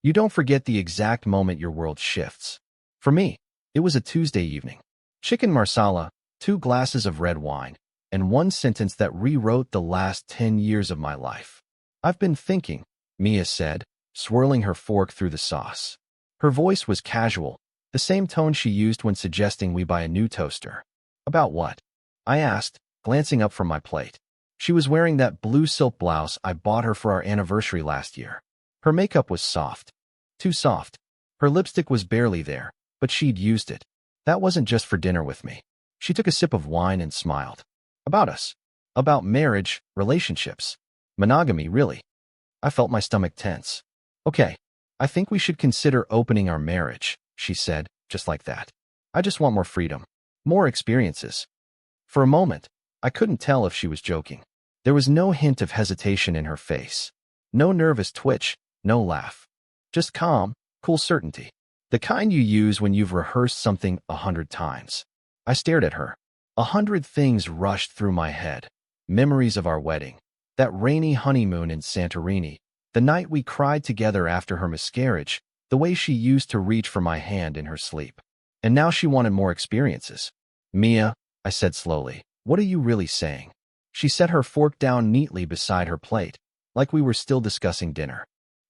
You don't forget the exact moment your world shifts. For me, it was a Tuesday evening. Chicken marsala, 2 glasses of red wine, and one sentence that rewrote the last 10 years of my life. I've been thinking, Mia said, swirling her fork through the sauce. Her voice was casual, the same tone she used when suggesting we buy a new toaster. About what? I asked, glancing up from my plate. She was wearing that blue silk blouse I bought her for our anniversary last year. Her makeup was soft. Too soft. Her lipstick was barely there, but she'd used it. That wasn't just for dinner with me. She took a sip of wine and smiled. About us. About marriage, relationships. Monogamy, really. I felt my stomach tense. Okay, I think we should consider opening our marriage, she said, just like that. I just want more freedom. More experiences. For a moment, I couldn't tell if she was joking. There was no hint of hesitation in her face. No nervous twitch, no laugh. Just calm, cool certainty. The kind you use when you've rehearsed something 100 times. I stared at her. 100 things rushed through my head. Memories of our wedding. That rainy honeymoon in Santorini. The night we cried together after her miscarriage. The way she used to reach for my hand in her sleep. And now she wanted more experiences. Mia, I said slowly, what are you really saying? She set her fork down neatly beside her plate, like we were still discussing dinner.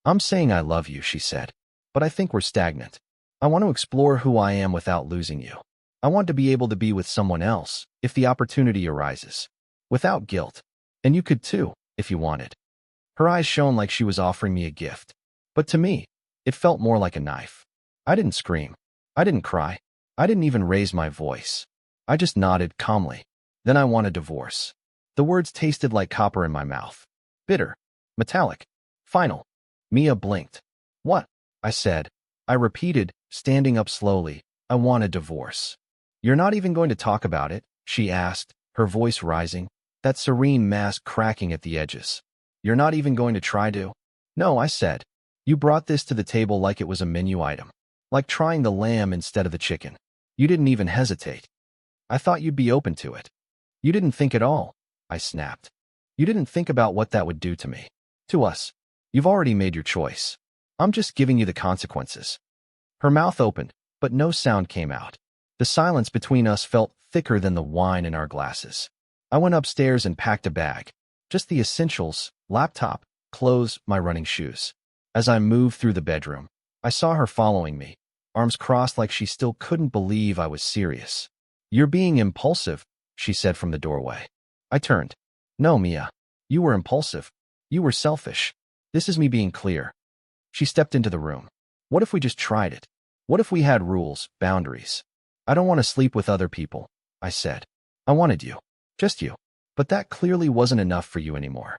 I'm saying I love you, she said, but I think we're stagnant. I want to explore who I am without losing you. I want to be able to be with someone else, if the opportunity arises. Without guilt. And you could too, if you wanted. Her eyes shone like she was offering me a gift. But to me, it felt more like a knife. I didn't scream. I didn't cry. I didn't even raise my voice. I just nodded calmly. Then I want a divorce. The words tasted like copper in my mouth. Bitter. Metallic. Final. Mia blinked. What? I said. I repeated, standing up slowly. I want a divorce. You're not even going to talk about it? She asked, her voice rising, that serene mask cracking at the edges. You're not even going to try to? No, I said. You brought this to the table like it was a menu item. Like trying the lamb instead of the chicken. You didn't even hesitate. I thought you'd be open to it. You didn't think at all, I snapped. You didn't think about what that would do to me. To us. You've already made your choice. I'm just giving you the consequences. Her mouth opened, but no sound came out. The silence between us felt thicker than the wine in our glasses. I went upstairs and packed a bag. Just the essentials, laptop, clothes, my running shoes. As I moved through the bedroom, I saw her following me, arms crossed like she still couldn't believe I was serious. You're being impulsive, she said from the doorway. I turned. No, Mia. You were impulsive. You were selfish. This is me being clear. She stepped into the room. What if we just tried it? What if we had rules, boundaries? I don't want to sleep with other people, I said. I wanted you. Just you. But that clearly wasn't enough for you anymore.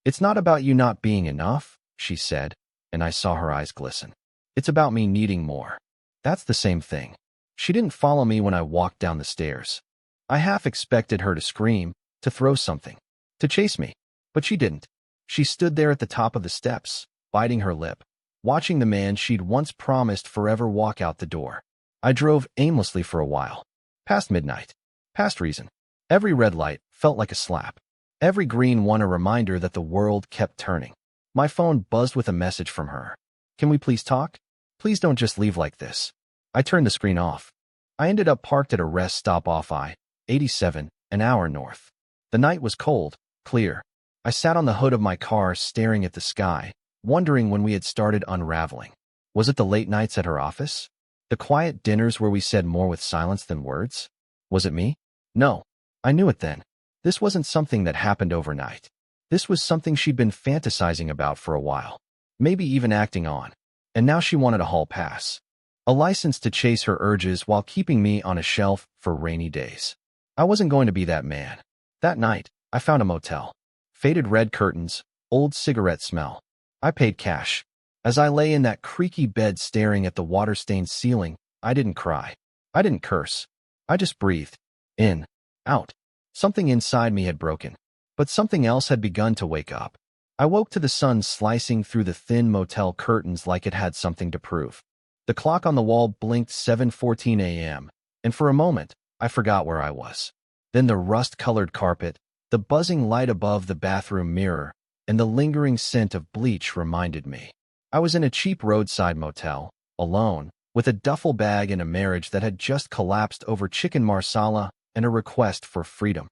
It's not about you not being enough, she said, and I saw her eyes glisten. It's about me needing more. That's the same thing. She didn't follow me when I walked down the stairs. I half expected her to scream, to throw something, to chase me, but she didn't. She stood there at the top of the steps, biting her lip, watching the man she'd once promised forever walk out the door. I drove aimlessly for a while. Past midnight. Past reason. Every red light felt like a slap. Every green one a reminder that the world kept turning. My phone buzzed with a message from her. Can we please talk? Please don't just leave like this. I turned the screen off. I ended up parked at a rest stop off I-87, an hour north. The night was cold, clear. I sat on the hood of my car staring at the sky, wondering when we had started unraveling. Was it the late nights at her office? The quiet dinners where we said more with silence than words? Was it me? No. I knew it then. This wasn't something that happened overnight. This was something she'd been fantasizing about for a while. Maybe even acting on. And now she wanted a hall pass. A license to chase her urges while keeping me on a shelf for rainy days. I wasn't going to be that man. That night, I found a motel. Faded red curtains, old cigarette smell. I paid cash. As I lay in that creaky bed staring at the water-stained ceiling, I didn't cry. I didn't curse. I just breathed. In. Out. Something inside me had broken. But something else had begun to wake up. I woke to the sun slicing through the thin motel curtains like it had something to prove. The clock on the wall blinked 7:14 a.m., and for a moment, I forgot where I was. Then the rust-colored carpet, the buzzing light above the bathroom mirror, and the lingering scent of bleach reminded me. I was in a cheap roadside motel, alone, with a duffel bag and a marriage that had just collapsed over chicken marsala and a request for freedom.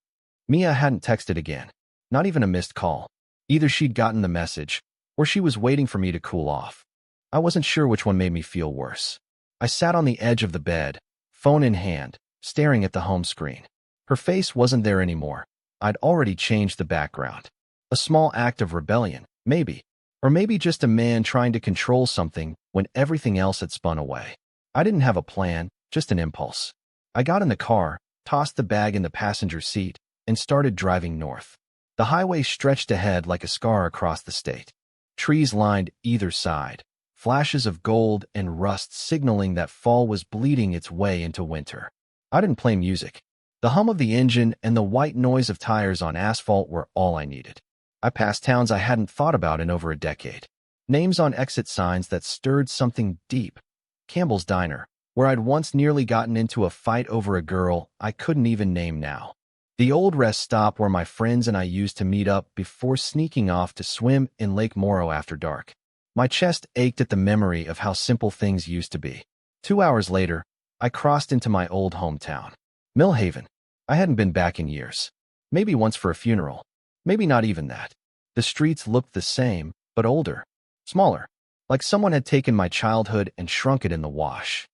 Mia hadn't texted again, not even a missed call. Either she'd gotten the message, or she was waiting for me to cool off. I wasn't sure which one made me feel worse. I sat on the edge of the bed, phone in hand, staring at the home screen. Her face wasn't there anymore. I'd already changed the background. A small act of rebellion, maybe. Or maybe just a man trying to control something when everything else had spun away. I didn't have a plan, just an impulse. I got in the car, tossed the bag in the passenger seat, and started driving north. The highway stretched ahead like a scar across the state. Trees lined either side, flashes of gold and rust signaling that fall was bleeding its way into winter. I didn't play music. The hum of the engine and the white noise of tires on asphalt were all I needed. I passed towns I hadn't thought about in over a decade. Names on exit signs that stirred something deep. Campbell's Diner, where I'd once nearly gotten into a fight over a girl I couldn't even name now. The old rest stop where my friends and I used to meet up before sneaking off to swim in Lake Morrow after dark. My chest ached at the memory of how simple things used to be. 2 hours later, I crossed into my old hometown. Millhaven. I hadn't been back in years. Maybe once for a funeral. Maybe not even that. The streets looked the same, but older, smaller, like someone had taken my childhood and shrunk it in the wash.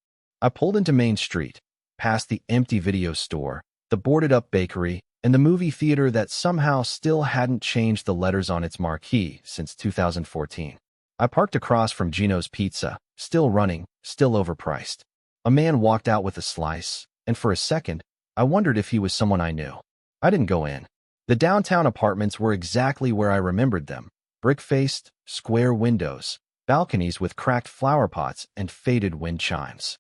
I pulled into Main Street, past the empty video store, the boarded-up bakery, and the movie theater that somehow still hadn't changed the letters on its marquee since 2014. I parked across from Gino's Pizza, still running, still overpriced. A man walked out with a slice, and for a second, I wondered if he was someone I knew. I didn't go in. The downtown apartments were exactly where I remembered them. Brick-faced, square windows, balconies with cracked flower pots and faded wind chimes.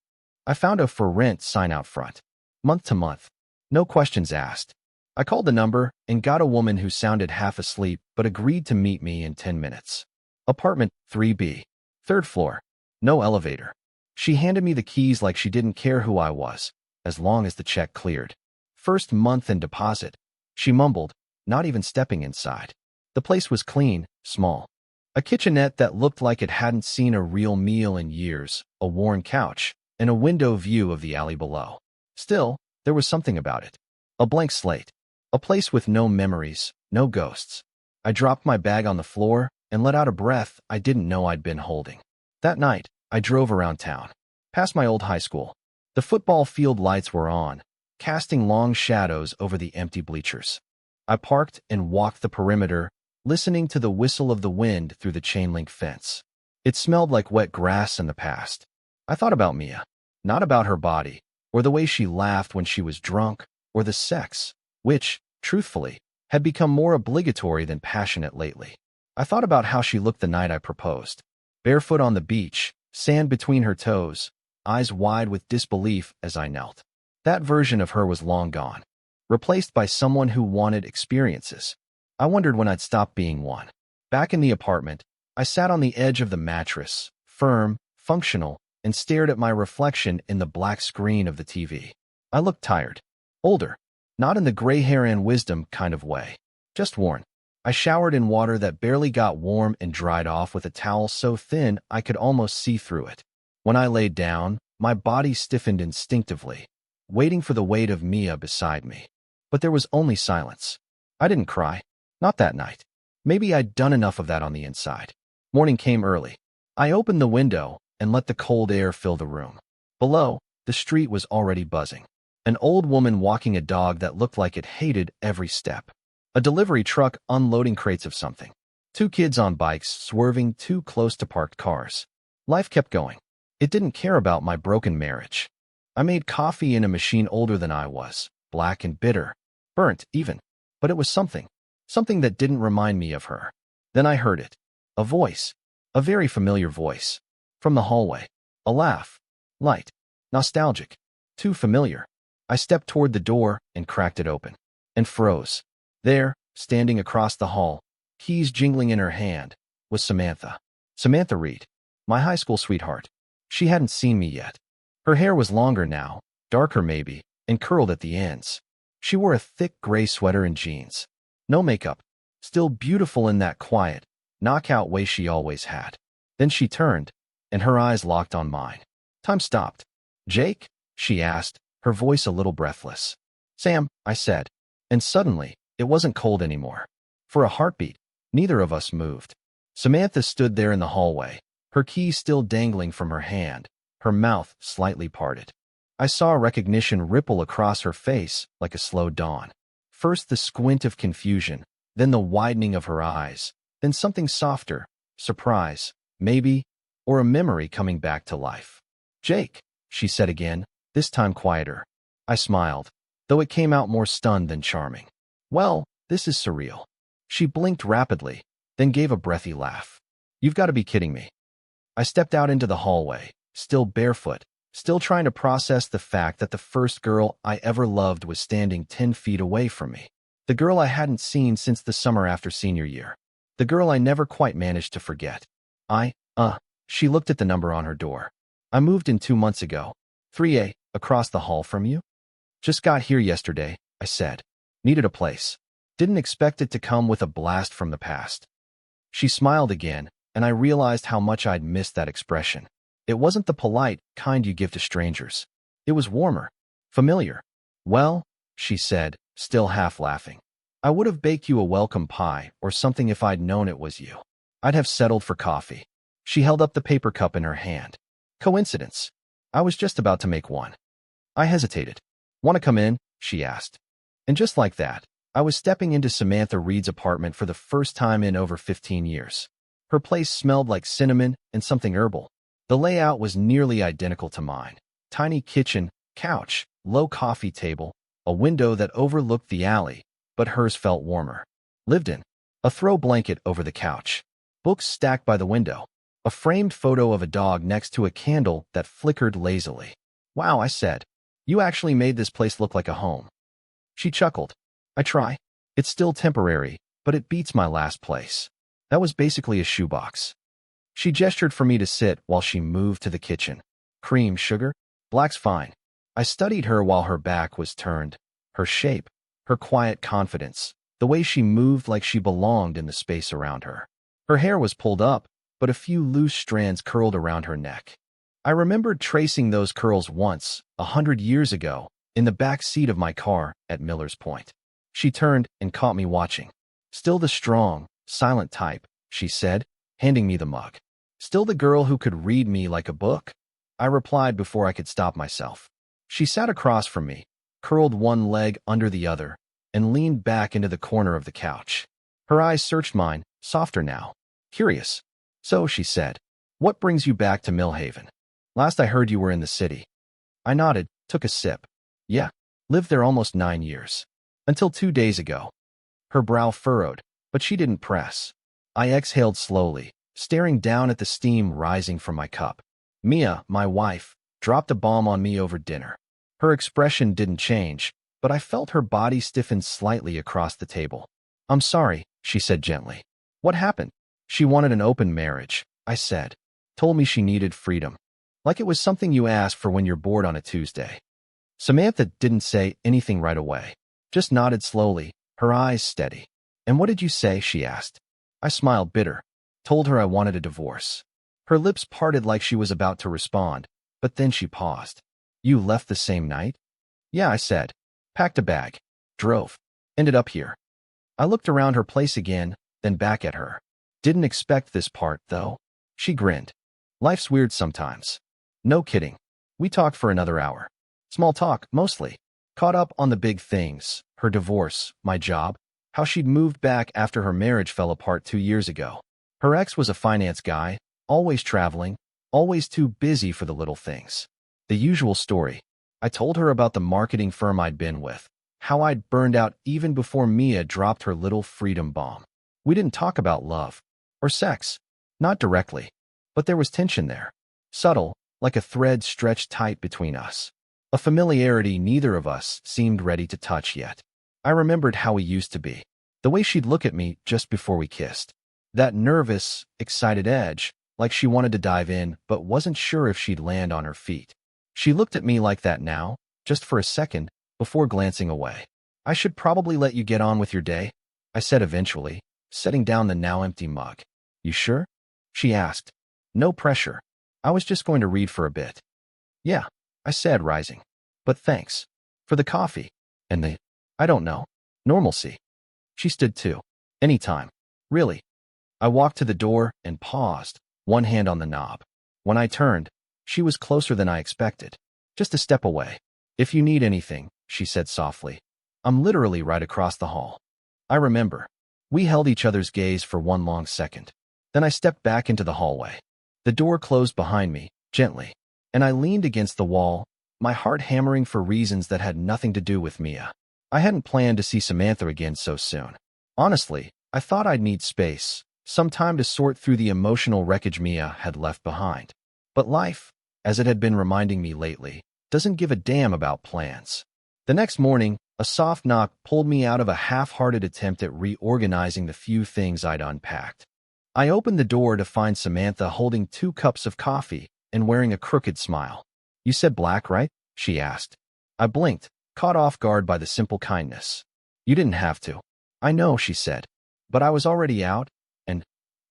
I found a for rent sign out front. Month to month. No questions asked. I called the number and got a woman who sounded half asleep but agreed to meet me in 10 minutes. Apartment 3B. 3rd floor. No elevator. She handed me the keys like she didn't care who I was, as long as the check cleared. First month and deposit. She mumbled, not even stepping inside. The place was clean, small. A kitchenette that looked like it hadn't seen a real meal in years, a worn couch, and a window view of the alley below. Still, there was something about it. A blank slate. A place with no memories, no ghosts. I dropped my bag on the floor and let out a breath I didn't know I'd been holding. That night, I drove around town, past my old high school. The football field lights were on, casting long shadows over the empty bleachers. I parked and walked the perimeter, listening to the whistle of the wind through the chain-link fence. It smelled like wet grass in the past. I thought about Mia, not about her body, or the way she laughed when she was drunk, or the sex, which, truthfully, had become more obligatory than passionate lately. I thought about how she looked the night I proposed. Barefoot on the beach, sand between her toes, eyes wide with disbelief as I knelt. That version of her was long gone, replaced by someone who wanted experiences. I wondered when I'd stop being one. Back in the apartment, I sat on the edge of the mattress, firm, functional, and stared at my reflection in the black screen of the TV. I looked tired. Older. Not in the gray hair and wisdom kind of way. Just worn. I showered in water that barely got warm and dried off with a towel so thin I could almost see through it. When I laid down, my body stiffened instinctively, waiting for the weight of Mia beside me. But there was only silence. I didn't cry. Not that night. Maybe I'd done enough of that on the inside. Morning came early. I opened the window and let the cold air fill the room. Below, the street was already buzzing. An old woman walking a dog that looked like it hated every step. A delivery truck unloading crates of something. 2 kids on bikes swerving too close to parked cars. Life kept going. It didn't care about my broken marriage. I made coffee in a machine older than I was, black and bitter, burnt even, but it was something that didn't remind me of her. Then I heard it. A voice. A very familiar voice. From the hallway. A laugh. Light. Nostalgic. Too familiar. I stepped toward the door and cracked it open. And froze. There, standing across the hall, keys jingling in her hand, was Samantha. Samantha Reed. My high school sweetheart. She hadn't seen me yet. Her hair was longer now, darker maybe, and curled at the ends. She wore a thick gray sweater and jeans. No makeup. Still beautiful in that quiet, knockout way she always had. Then she turned, and her eyes locked on mine. Time stopped. Jake? She asked, her voice a little breathless. Sam, I said. And suddenly, it wasn't cold anymore. For a heartbeat, neither of us moved. Samantha stood there in the hallway, her keys still dangling from her hand, her mouth slightly parted. I saw recognition ripple across her face like a slow dawn. First the squint of confusion, then the widening of her eyes, then something softer, surprise, maybe, or a memory coming back to life. Jake, she said again, this time quieter. I smiled, though it came out more stunned than charming. Well, this is surreal. She blinked rapidly, then gave a breathy laugh. You've got to be kidding me. I stepped out into the hallway, still barefoot, still trying to process the fact that the first girl I ever loved was standing 10 feet away from me. The girl I hadn't seen since the summer after senior year. The girl I never quite managed to forget. She looked at the number on her door. I moved in 2 months ago. 3A, across the hall from you? Just got here yesterday, I said. Needed a place. Didn't expect it to come with a blast from the past. She smiled again, and I realized how much I'd missed that expression. It wasn't the polite kind you give to strangers. It was warmer, familiar. Well, she said, still half laughing. I would have baked you a welcome pie or something if I'd known it was you. I'd have settled for coffee. She held up the paper cup in her hand. Coincidence. I was just about to make one. I hesitated. Want to come in? She asked. And just like that, I was stepping into Samantha Reed's apartment for the first time in over 15 years. Her place smelled like cinnamon and something herbal. The layout was nearly identical to mine. Tiny kitchen, couch, low coffee table, a window that overlooked the alley, but hers felt warmer. Lived in. A throw blanket over the couch. Books stacked by the window. A framed photo of a dog next to a candle that flickered lazily. Wow, I said. You actually made this place look like a home. She chuckled. I try. It's still temporary, but it beats my last place. That was basically a shoebox. She gestured for me to sit while she moved to the kitchen. Cream, sugar? Black's fine. I studied her while her back was turned. Her shape, her quiet confidence, the way she moved like she belonged in the space around her. Her hair was pulled up, but a few loose strands curled around her neck. I remembered tracing those curls once, 100 years ago, in the back seat of my car at Miller's Point. She turned and caught me watching. Still the strong, silent type, she said, handing me the mug. Still the girl who could read me like a book? I replied before I could stop myself. She sat across from me, curled one leg under the other, and leaned back into the corner of the couch. Her eyes searched mine, softer now. Curious. So, she said, what brings you back to Millhaven? Last I heard you were in the city. I nodded, took a sip. Yeah, lived there almost 9 years. Until 2 days ago. Her brow furrowed, but she didn't press. I exhaled slowly, staring down at the steam rising from my cup. Mia, my wife, dropped a bomb on me over dinner. Her expression didn't change, but I felt her body stiffen slightly across the table. I'm sorry, she said gently. What happened? She wanted an open marriage, I said. Told me she needed freedom. Like it was something you ask for when you're bored on a Tuesday. Samantha didn't say anything right away, just nodded slowly, her eyes steady. And what did you say? She asked. I smiled bitter. Told her I wanted a divorce. Her lips parted like she was about to respond, but then she paused. You left the same night? Yeah, I said. Packed a bag. Drove. Ended up here. I looked around her place again, then back at her. Didn't expect this part, though. She grinned. Life's weird sometimes. No kidding. We talked for another hour. Small talk, mostly. Caught up on the big things, her divorce, my job, how she'd moved back after her marriage fell apart 2 years ago. Her ex was a finance guy, always traveling, always too busy for the little things. The usual story. I told her about the marketing firm I'd been with, how I'd burned out even before Mia dropped her little freedom bomb. We didn't talk about love or sex, not directly, but there was tension there. Subtle, like a thread stretched tight between us. A familiarity neither of us seemed ready to touch yet. I remembered how we used to be, the way she'd look at me just before we kissed. That nervous, excited edge, like she wanted to dive in but wasn't sure if she'd land on her feet. She looked at me like that now, just for a second, before glancing away. I should probably let you get on with your day, I said eventually, setting down the now empty mug. You sure? She asked. No pressure. I was just going to read for a bit. Yeah, I said, rising. But thanks. For the coffee. And the, I don't know, normalcy. She stood too. Anytime. Really. I walked to the door and paused, one hand on the knob. When I turned, she was closer than I expected. Just a step away. If you need anything, she said softly. I'm literally right across the hall. I remember. We held each other's gaze for one long second. Then I stepped back into the hallway. The door closed behind me, gently, and I leaned against the wall, my heart hammering for reasons that had nothing to do with Mia. I hadn't planned to see Samantha again so soon. Honestly, I thought I'd need space, some time to sort through the emotional wreckage Mia had left behind. But life, as it had been reminding me lately, doesn't give a damn about plans. The next morning, a soft knock pulled me out of a half-hearted attempt at reorganizing the few things I'd unpacked. I opened the door to find Samantha holding 2 cups of coffee and wearing a crooked smile. You said black, right? She asked. I blinked, caught off guard by the simple kindness. You didn't have to. I know, she said. But I was already out, and,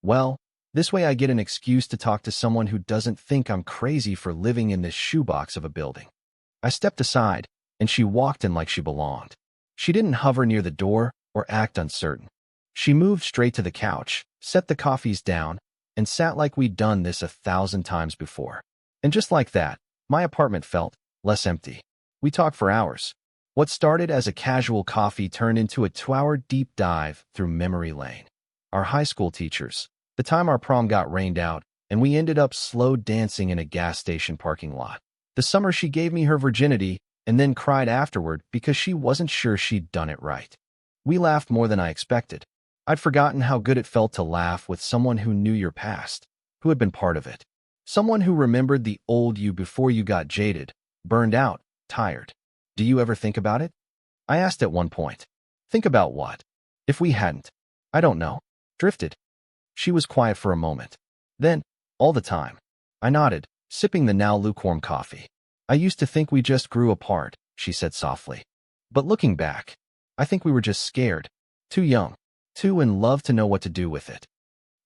well, this way I get an excuse to talk to someone who doesn't think I'm crazy for living in this shoebox of a building. I stepped aside, and she walked in like she belonged. She didn't hover near the door or act uncertain. She moved straight to the couch, set the coffees down, and sat like we'd done this 1,000 times before. And just like that, my apartment felt less empty. We talked for hours. What started as a casual coffee turned into a 2-hour deep dive through memory lane. Our high school teachers, the time our prom got rained out, and we ended up slow dancing in a gas station parking lot. The summer she gave me her virginity and then cried afterward because she wasn't sure she'd done it right. We laughed more than I expected. I'd forgotten how good it felt to laugh with someone who knew your past, who had been part of it. Someone who remembered the old you before you got jaded, burned out, tired. Do you ever think about it? I asked at one point. Think about what? If we hadn't, I don't know, drifted. She was quiet for a moment. Then, all the time. I nodded, sipping the now lukewarm coffee. I used to think we just grew apart, she said softly. But looking back, I think we were just scared, too young, too in love to know what to do with it.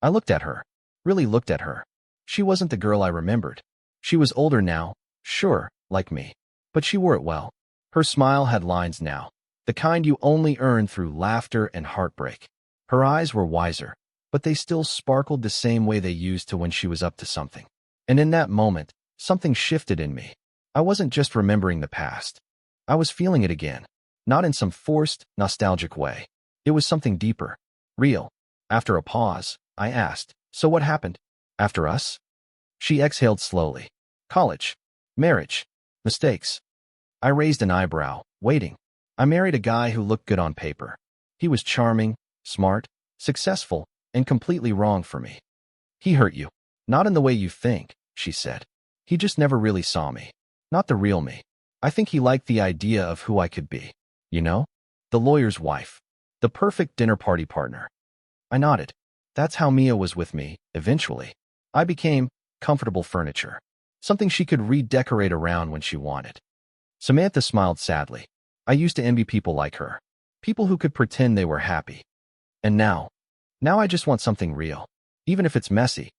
I looked at her, really looked at her. She wasn't the girl I remembered. She was older now, sure, like me. But she wore it well. Her smile had lines now, the kind you only earn through laughter and heartbreak. Her eyes were wiser, but they still sparkled the same way they used to when she was up to something. And in that moment, something shifted in me. I wasn't just remembering the past. I was feeling it again, not in some forced, nostalgic way. It was something deeper, real. After a pause, I asked, so what happened? After us? She exhaled slowly. College. Marriage. Mistakes. I raised an eyebrow, waiting. I married a guy who looked good on paper. He was charming, smart, successful, and completely wrong for me. He hurt you. Not in the way you think, she said. He just never really saw me. Not the real me. I think he liked the idea of who I could be. You know? The lawyer's wife. The perfect dinner party partner. I nodded. That's how Mia was with me, eventually. I became comfortable furniture. Something she could redecorate around when she wanted. Samantha smiled sadly. I used to envy people like her. People who could pretend they were happy. And now I just want something real. Even if it's messy.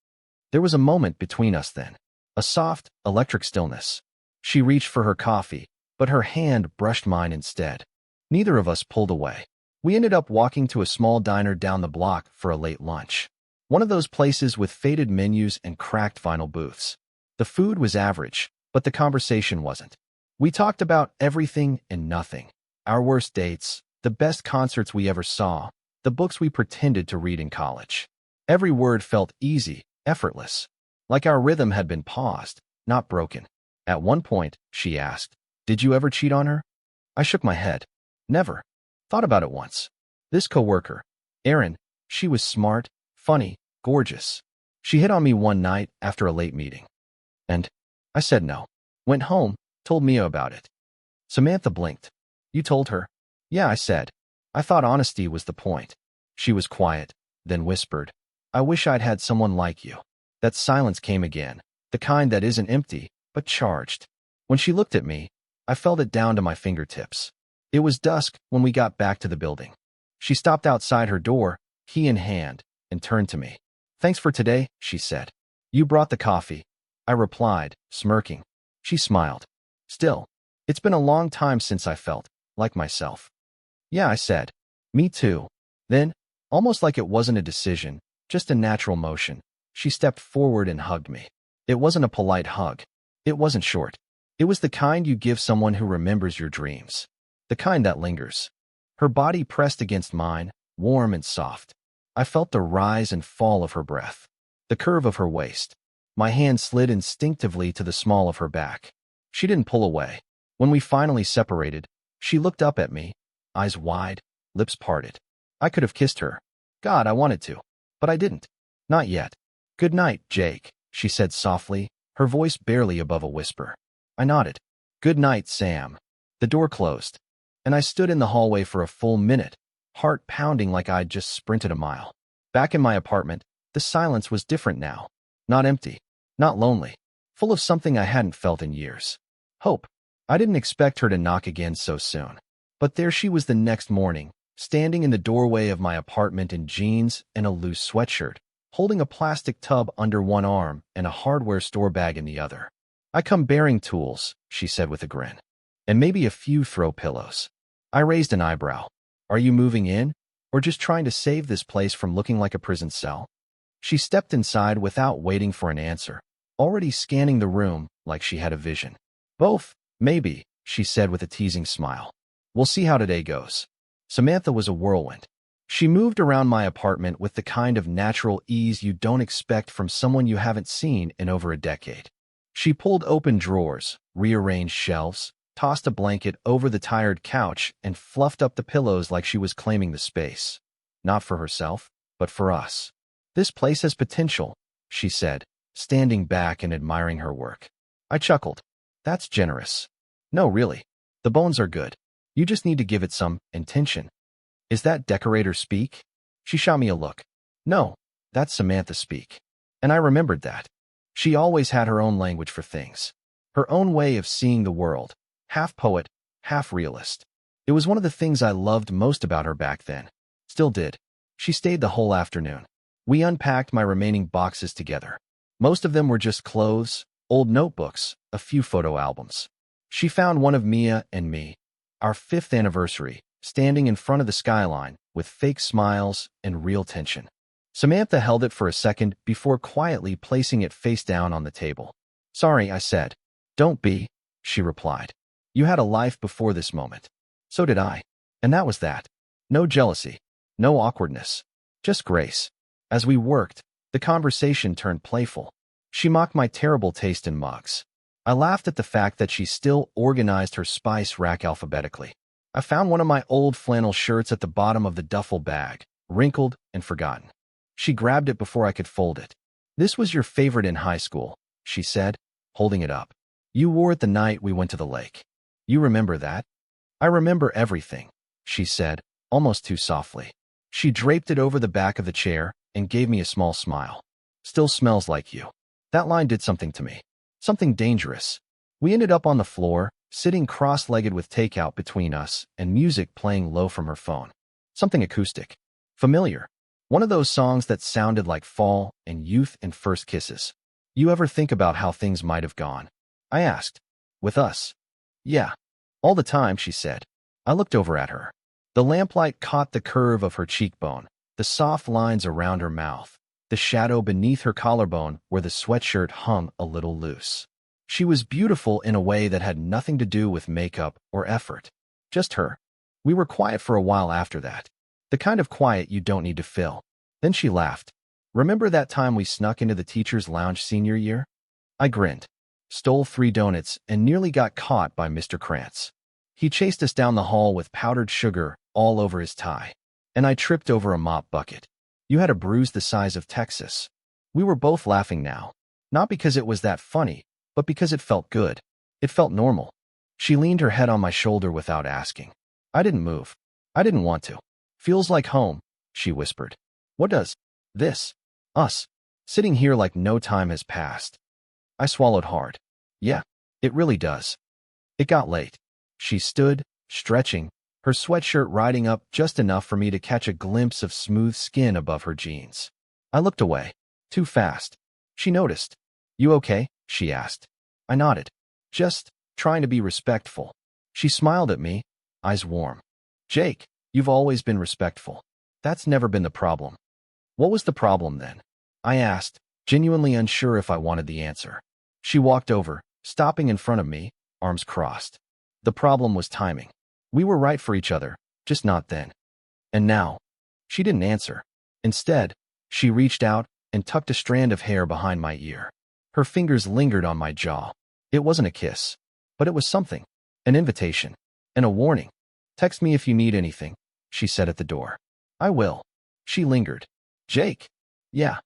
There was a moment between us then. A soft, electric stillness. She reached for her coffee, but her hand brushed mine instead. Neither of us pulled away. We ended up walking to a small diner down the block for a late lunch. One of those places with faded menus and cracked vinyl booths. The food was average, but the conversation wasn't. We talked about everything and nothing. Our worst dates, the best concerts we ever saw, the books we pretended to read in college. Every word felt easy, effortless. Like our rhythm had been paused, not broken. At one point, she asked, did you ever cheat on her? I shook my head. Never. Thought about it once. This coworker, Erin, she was smart, funny, gorgeous. She hit on me one night after a late meeting. And I said no. Went home, told Mia about it. Samantha blinked. You told her? Yeah, I said. I thought honesty was the point. She was quiet, then whispered, I wish I'd had someone like you. That silence came again, the kind that isn't empty, but charged. When she looked at me, I felt it down to my fingertips. It was dusk when we got back to the building. She stopped outside her door, key in hand, and turned to me. Thanks for today, she said. You brought the coffee, I replied, smirking. She smiled. Still, it's been a long time since I felt like myself. Yeah, I said. Me too. Then, almost like it wasn't a decision, just a natural motion, she stepped forward and hugged me. It wasn't a polite hug. It wasn't short. It was the kind you give someone who remembers your dreams. The kind that lingers. Her body pressed against mine, warm and soft. I felt the rise and fall of her breath, the curve of her waist. My hand slid instinctively to the small of her back. She didn't pull away. When we finally separated, she looked up at me, eyes wide, lips parted. I could have kissed her. God, I wanted to. But I didn't. Not yet. Good night, Jake, she said softly, her voice barely above a whisper. I nodded. Good night, Sam. The door closed, and I stood in the hallway for a full minute, heart pounding like I'd just sprinted a mile. Back in my apartment, the silence was different now. Not empty, not lonely, full of something I hadn't felt in years. Hope. I didn't expect her to knock again so soon. But there she was the next morning, standing in the doorway of my apartment in jeans and a loose sweatshirt, holding a plastic tub under one arm and a hardware store bag in the other. I come bearing tools, she said with a grin. And maybe a few throw pillows. I raised an eyebrow. Are you moving in? Or just trying to save this place from looking like a prison cell? She stepped inside without waiting for an answer, already scanning the room like she had a vision. Both, maybe, she said with a teasing smile. We'll see how today goes. Samantha was a whirlwind. She moved around my apartment with the kind of natural ease you don't expect from someone you haven't seen in over a decade. She pulled open drawers, rearranged shelves, tossed a blanket over the tired couch, and fluffed up the pillows like she was claiming the space. Not for herself, but for us. This place has potential, she said, standing back and admiring her work. I chuckled. That's generous. No, really. The bones are good. You just need to give it some intention. Is that decorator speak? She shot me a look. No, that's Samantha speak. And I remembered that. She always had her own language for things. Her own way of seeing the world. Half poet, half realist. It was one of the things I loved most about her back then. Still did. She stayed the whole afternoon. We unpacked my remaining boxes together. Most of them were just clothes, old notebooks, a few photo albums. She found one of Mia and me, our 5th anniversary, standing in front of the skyline with fake smiles and real tension. Samantha held it for a second before quietly placing it face down on the table. Sorry, I said. Don't be, she replied. You had a life before this moment. So did I. And that was that. No jealousy. No awkwardness. Just grace. As we worked, the conversation turned playful. She mocked my terrible taste in mugs. I laughed at the fact that she still organized her spice rack alphabetically. I found one of my old flannel shirts at the bottom of the duffel bag, wrinkled and forgotten. She grabbed it before I could fold it. This was your favorite in high school, she said, holding it up. You wore it the night we went to the lake. You remember that? I remember everything, she said, almost too softly. She draped it over the back of the chair and gave me a small smile. Still smells like you. That line did something to me. Something dangerous. We ended up on the floor, sitting cross-legged with takeout between us and music playing low from her phone. Something acoustic. Familiar. One of those songs that sounded like fall and youth and first kisses. You ever think about how things might have gone? I asked. With us? Yeah. All the time, she said. I looked over at her. The lamplight caught the curve of her cheekbone, the soft lines around her mouth, the shadow beneath her collarbone where the sweatshirt hung a little loose. She was beautiful in a way that had nothing to do with makeup or effort. Just her. We were quiet for a while after that. The kind of quiet you don't need to fill. Then she laughed. Remember that time we snuck into the teacher's lounge senior year? I grinned, stole 3 donuts, and nearly got caught by Mr. Krantz. He chased us down the hall with powdered sugar all over his tie, and I tripped over a mop bucket. You had a bruise the size of Texas. We were both laughing now, not because it was that funny, but because it felt good. It felt normal. She leaned her head on my shoulder without asking. I didn't move. I didn't want to. Feels like home, she whispered. What does? This. Us. Sitting here like no time has passed. I swallowed hard. Yeah, it really does. It got late. She stood, stretching, her sweatshirt riding up just enough for me to catch a glimpse of smooth skin above her jeans. I looked away. Too fast. She noticed. You okay? She asked. I nodded. Just trying to be respectful. She smiled at me, eyes warm. Jake, you've always been respectful. That's never been the problem. What was the problem then? I asked, genuinely unsure if I wanted the answer. She walked over, stopping in front of me, arms crossed. The problem was timing. We were right for each other, just not then. And now? She didn't answer. Instead, she reached out and tucked a strand of hair behind my ear. Her fingers lingered on my jaw. It wasn't a kiss, but it was something. An invitation. And a warning. Text me if you need anything, she said at the door. I will. She lingered. Jake? Yeah.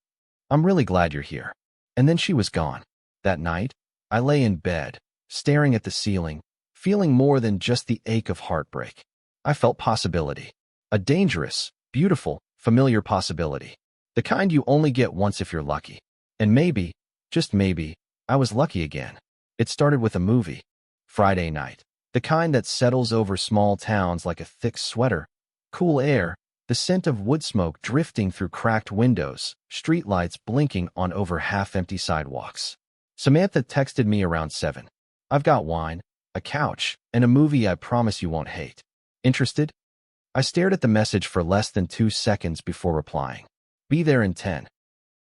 I'm really glad you're here. And then she was gone. That night, I lay in bed, staring at the ceiling, feeling more than just the ache of heartbreak. I felt possibility. A dangerous, beautiful, familiar possibility. The kind you only get once if you're lucky. And maybe, just maybe, I was lucky again. It started with a movie. Friday night. The kind that settles over small towns like a thick sweater. Cool air, the scent of wood smoke drifting through cracked windows, streetlights blinking on over half-empty sidewalks. Samantha texted me around 7. I've got wine, a couch, and a movie I promise you won't hate. Interested? I stared at the message for less than 2 seconds before replying. Be there in 10.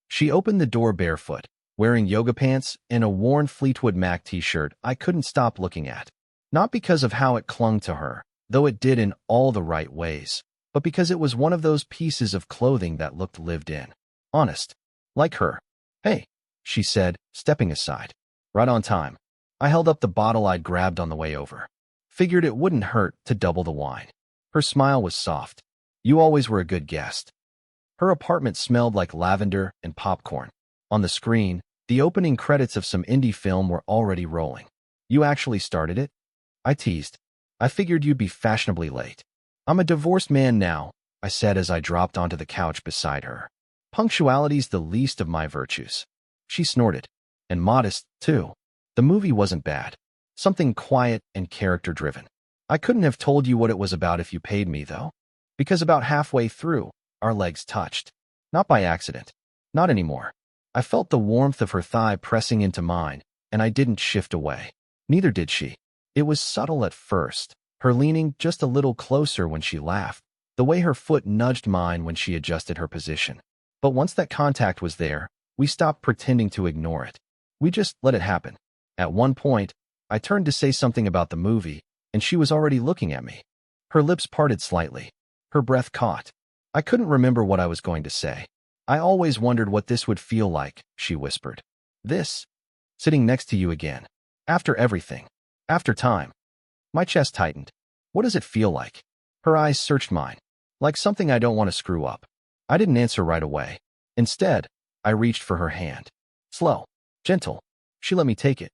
She opened the door barefoot, wearing yoga pants and a worn Fleetwood Mac t-shirt I couldn't stop looking at. Not because of how it clung to her, though it did in all the right ways, but because it was one of those pieces of clothing that looked lived in. Honest. Like her. Hey, she said, stepping aside. Right on time. I held up the bottle I'd grabbed on the way over. Figured it wouldn't hurt to double the wine. Her smile was soft. You always were a good guest. Her apartment smelled like lavender and popcorn. On the screen, the opening credits of some indie film were already rolling. You actually started it? I teased. I figured you'd be fashionably late. I'm a divorced man now, I said as I dropped onto the couch beside her. Punctuality's the least of my virtues. She snorted. And modest, too. The movie wasn't bad. Something quiet and character-driven. I couldn't have told you what it was about if you paid me, though. Because about halfway through, our legs touched. Not by accident. Not anymore. I felt the warmth of her thigh pressing into mine, and I didn't shift away. Neither did she. It was subtle at first, her leaning just a little closer when she laughed, the way her foot nudged mine when she adjusted her position. But once that contact was there, we stopped pretending to ignore it. We just let it happen. At one point, I turned to say something about the movie, and she was already looking at me. Her lips parted slightly. Her breath caught. I couldn't remember what I was going to say. I always wondered what this would feel like, she whispered. This? Sitting next to you again. After everything. After time. My chest tightened. What does it feel like? Her eyes searched mine. Like something I don't want to screw up. I didn't answer right away. Instead, I reached for her hand. Slow. Gentle. She let me take it.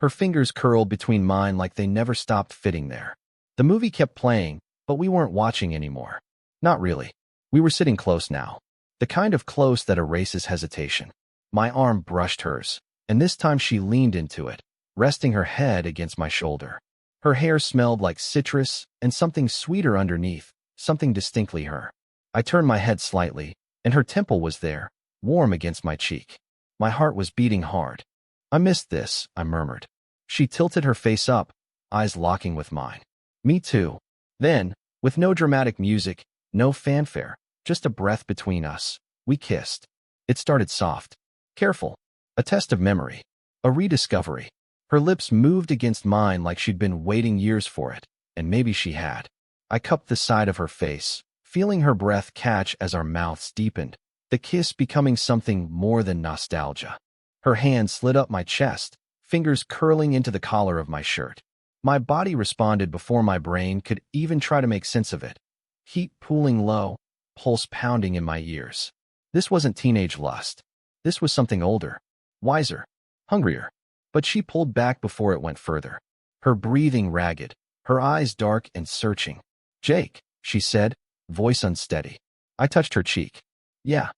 Her fingers curled between mine like they never stopped fitting there. The movie kept playing, but we weren't watching anymore. Not really. We were sitting close now. The kind of close that erases hesitation. My arm brushed hers, and this time she leaned into it, resting her head against my shoulder. Her hair smelled like citrus and something sweeter underneath, something distinctly her. I turned my head slightly, and her temple was there, warm against my cheek. My heart was beating hard. I missed this, I murmured. She tilted her face up, eyes locking with mine. Me too. Then, with no dramatic music, no fanfare, just a breath between us, we kissed. It started soft. Careful. A test of memory. A rediscovery. Her lips moved against mine like she'd been waiting years for it, and maybe she had. I cupped the side of her face, feeling her breath catch as our mouths deepened, the kiss becoming something more than nostalgia. Her hand slid up my chest, fingers curling into the collar of my shirt. My body responded before my brain could even try to make sense of it. Heat pooling low, pulse pounding in my ears. This wasn't teenage lust. This was something older, wiser, hungrier. But she pulled back before it went further. Her breathing ragged, her eyes dark and searching. Jake, she said, voice unsteady. I touched her cheek. Yeah.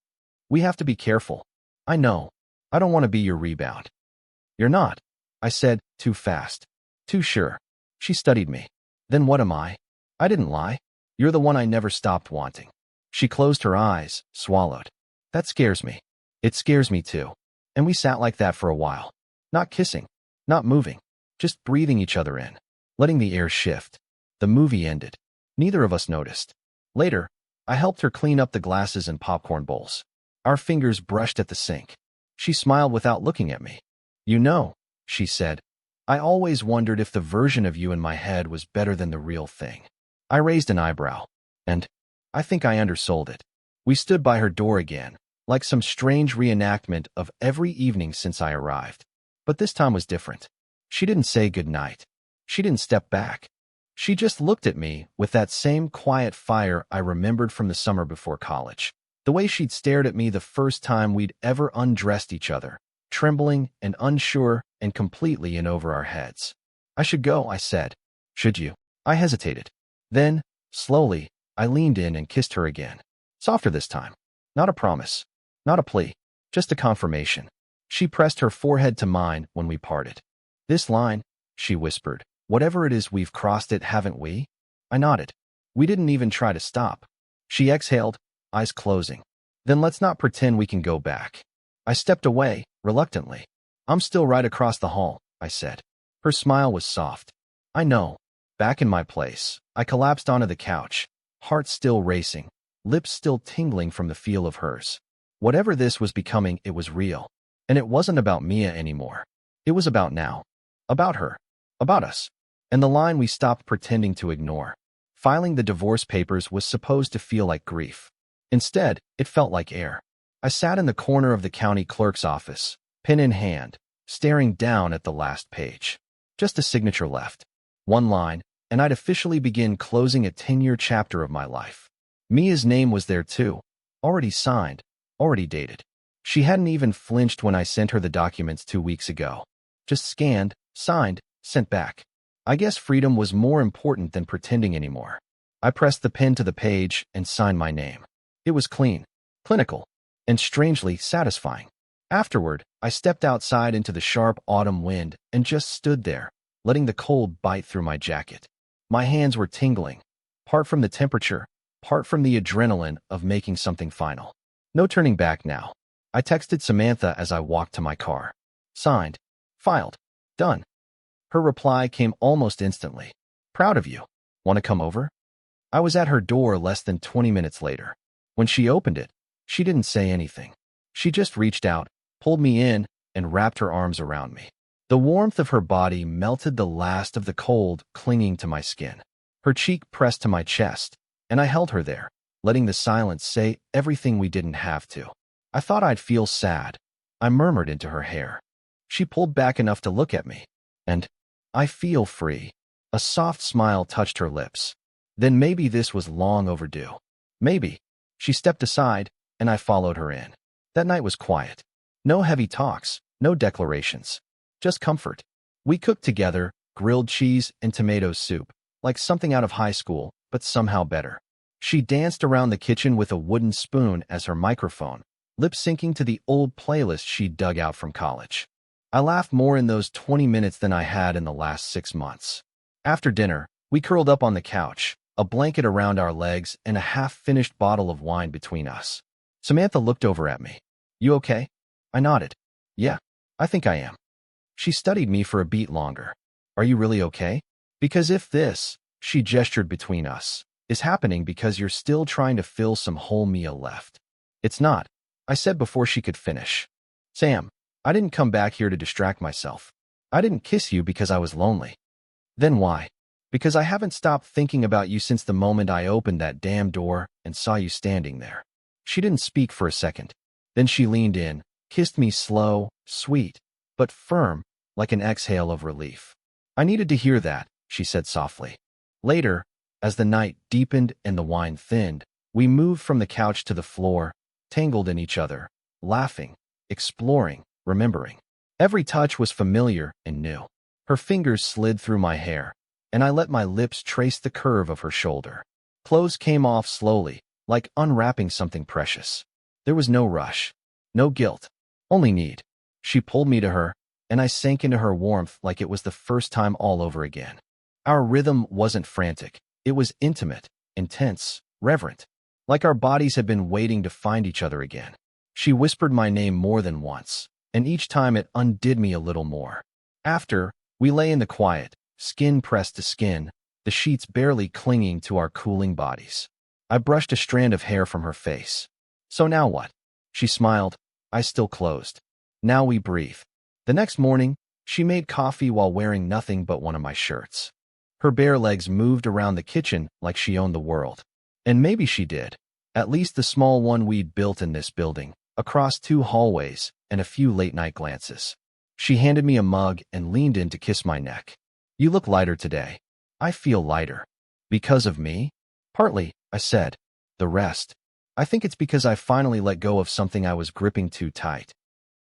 We have to be careful. I know. I don't want to be your rebound. You're not, I said, too fast. Too sure. She studied me. Then what am I? I didn't lie. You're the one I never stopped wanting. She closed her eyes, swallowed. That scares me. It scares me too. And we sat like that for a while. Not kissing, not moving, just breathing each other in, letting the air shift. The movie ended. Neither of us noticed. Later, I helped her clean up the glasses and popcorn bowls. Our fingers brushed at the sink. She smiled without looking at me. "You know," she said, "I always wondered if the version of you in my head was better than the real thing." I raised an eyebrow. And I think I undersold it. We stood by her door again, like some strange reenactment of every evening since I arrived. But this time was different. She didn't say goodnight. She didn't step back. She just looked at me with that same quiet fire I remembered from the summer before college. The way she'd stared at me the first time we'd ever undressed each other, trembling and unsure and completely in over our heads. "I should go," I said. "Should you?" I hesitated. Then, slowly, I leaned in and kissed her again. Softer this time. Not a promise. Not a plea. Just a confirmation. She pressed her forehead to mine when we parted. "This line," she whispered, "whatever it is, we've crossed it, haven't we?" I nodded. "We didn't even try to stop." She exhaled, eyes closing. "Then let's not pretend we can go back." I stepped away, reluctantly. "I'm still right across the hall," I said. Her smile was soft. "I know." Back in my place, I collapsed onto the couch, heart still racing, lips still tingling from the feel of hers. Whatever this was becoming, it was real. And it wasn't about Mia anymore. It was about now. About her. About us. And the line we stopped pretending to ignore. Filing the divorce papers was supposed to feel like grief. Instead, it felt like air. I sat in the corner of the county clerk's office, pen in hand, staring down at the last page. Just a signature left. One line, and I'd officially begin closing a 10-year chapter of my life. Mia's name was there too. Already signed. Already dated. She hadn't even flinched when I sent her the documents 2 weeks ago. Just scanned, signed, sent back. I guess freedom was more important than pretending anymore. I pressed the pen to the page and signed my name. It was clean, clinical, and strangely satisfying. Afterward, I stepped outside into the sharp autumn wind and just stood there, letting the cold bite through my jacket. My hands were tingling, part from the temperature, part from the adrenaline of making something final. No turning back now. I texted Samantha as I walked to my car. Signed. Filed. Done. Her reply came almost instantly. "Proud of you. Want to come over?" I was at her door less than 20 minutes later. When she opened it, she didn't say anything. She just reached out, pulled me in, and wrapped her arms around me. The warmth of her body melted the last of the cold clinging to my skin. Her cheek pressed to my chest, and I held her there, letting the silence say everything we didn't have to. I thought I'd feel sad. I murmured into her hair. She pulled back enough to look at me. And "I feel free." A soft smile touched her lips. Then maybe this was long overdue. Maybe. She stepped aside, and I followed her in. That night was quiet. No heavy talks, no declarations. Just comfort. We cooked together, grilled cheese and tomato soup, like something out of high school, but somehow better. She danced around the kitchen with a wooden spoon as her microphone, lip-syncing to the old playlist she'd dug out from college. I laughed more in those 20 minutes than I had in the last 6 months. After dinner, we curled up on the couch, a blanket around our legs and a half-finished bottle of wine between us. Samantha looked over at me. "You okay?" I nodded. "Yeah, I think I am." She studied me for a beat longer. "Are you really okay? Because if this," she gestured between us, "is happening because you're still trying to fill some whole meal left." "It's not," I said before she could finish. "Sam, I didn't come back here to distract myself. I didn't kiss you because I was lonely." "Then why?" "Because I haven't stopped thinking about you since the moment I opened that damn door and saw you standing there." She didn't speak for a second. Then she leaned in, kissed me slow, sweet, but firm, like an exhale of relief. "I needed to hear that," she said softly. Later, as the night deepened and the wine thinned, we moved from the couch to the floor, tangled in each other, laughing, exploring, remembering. Every touch was familiar and new. Her fingers slid through my hair, and I let my lips trace the curve of her shoulder. Clothes came off slowly, like unwrapping something precious. There was no rush, no guilt, only need. She pulled me to her, and I sank into her warmth like it was the first time all over again. Our rhythm wasn't frantic. It was intimate, intense, reverent, like our bodies had been waiting to find each other again. She whispered my name more than once. and each time it undid me a little more. After, we lay in the quiet, skin pressed to skin, the sheets barely clinging to our cooling bodies. I brushed a strand of hair from her face. So now what? She smiled, eyes still closed. Now we breathe. The next morning, she made coffee while wearing nothing but one of my shirts. Her bare legs moved around the kitchen like she owned the world. And maybe she did. At least the small one we'd built in this building, across 2 hallways and a few late-night glances. She handed me a mug and leaned in to kiss my neck. You look lighter today. I feel lighter. Because of me? Partly, I said. The rest. I think it's because I finally let go of something I was gripping too tight.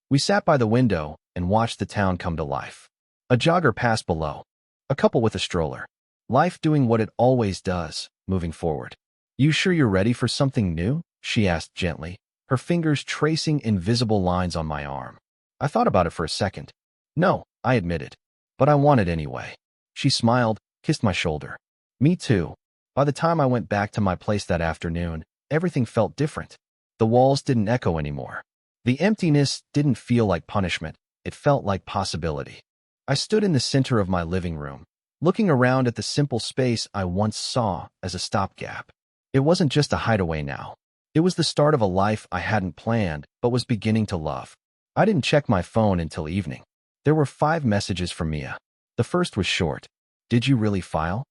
We sat by the window and watched the town come to life. A jogger passed below. A couple with a stroller. Life doing what it always does, moving forward. You sure you're ready for something new? She asked gently, her fingers tracing invisible lines on my arm. I thought about it for a second. No, I admitted. But I want it anyway. She smiled, kissed my shoulder. Me too. By the time I went back to my place that afternoon, everything felt different. The walls didn't echo anymore. The emptiness didn't feel like punishment. It felt like possibility. I stood in the center of my living room, looking around at the simple space I once saw as a stopgap. It wasn't just a hideaway now. It was the start of a life I hadn't planned, but was beginning to love. I didn't check my phone until evening. There were 5 messages from Mia. The first was short. Did you really file?